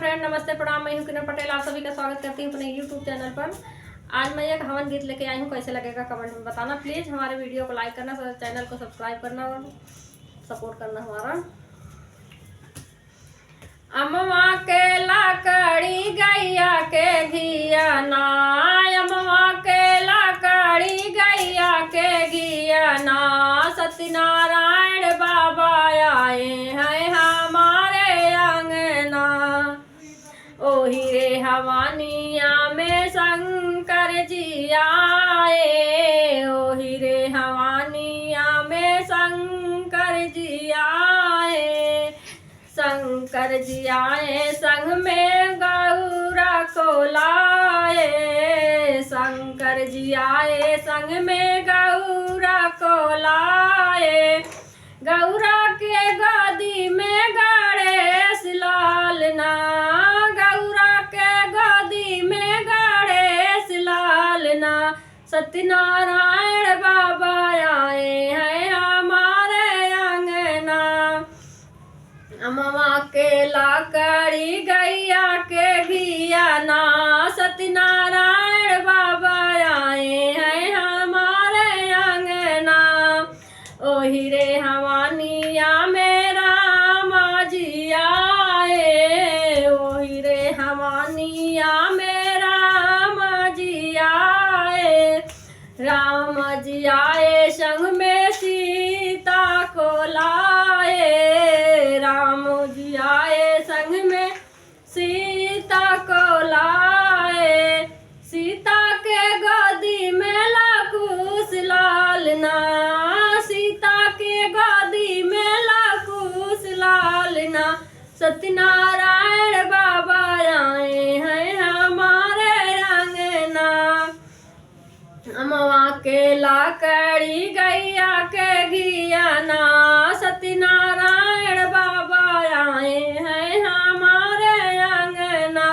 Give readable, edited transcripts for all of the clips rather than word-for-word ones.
Friend, नमस्ते, प्रणाम। मैं हूं किरण पटेल, आप सभी का स्वागत करती हूं अपने यूट्यूब चैनल पर। आज मैं एक हवन गीत लेके आई हूं, कैसे लगेगा कमेंट में बताना। प्लीज़ हमारे वीडियो को लाइक करना, चैनल को सब्सक्राइब करना और सपोर्ट करना हमारा। अमवा के लाकड़ी गैया के घिया ना, अमवा के लाकड़ी गैया के घिया ना, सत्यनारायण बाबा आए हैं हमारे अंगना। ओही रे हवानिया में शंकर जी आए, ओही रे हवानिया में शंकर जी आए। शंकर जी आए संग में गौरा को लाए, शंकर जी आए संग में गौरा को लाए। गौरा के गोदी में गणेश लाल ना, गौरा के गोदी में गणेश लाल ना, सत्यनारायण बाबा आए हैं हमारे अंगना। अमवा के लाकड़ी गैया के घिया ना, सत्यनारायण बाबा आए हैं हमारे अंगना। ओही रे हवानिया में रामा जी आए, ओही रे हवानिया में रामा जी आए। राम जी आए संग में सीता को लाए, राम जी आए संग में सीता को लाए। सीता के गोदी में लाकुश लाल ना, सीता के गोदी में लाकुश लाल ना, सत्यनारायण बाबा आए हैं हमारे अंगना। अमवा के लाकड़ी गैया के घिया ना, सत्यनारायण बाबा आए हैं हमारे अंगना।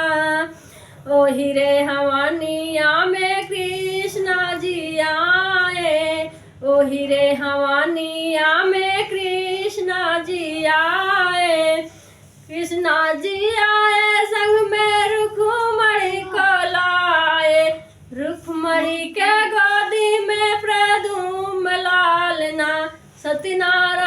ओही रे हवानिया में कृष्णा जी आए, ओही रे हवानिया में कृष्णा जी आए। कृष्णा जी आए संग में रुक्मणी को लाए, रुक्मणी के गोदी में प्रद्युम्न लाल ना, सत्यनारायण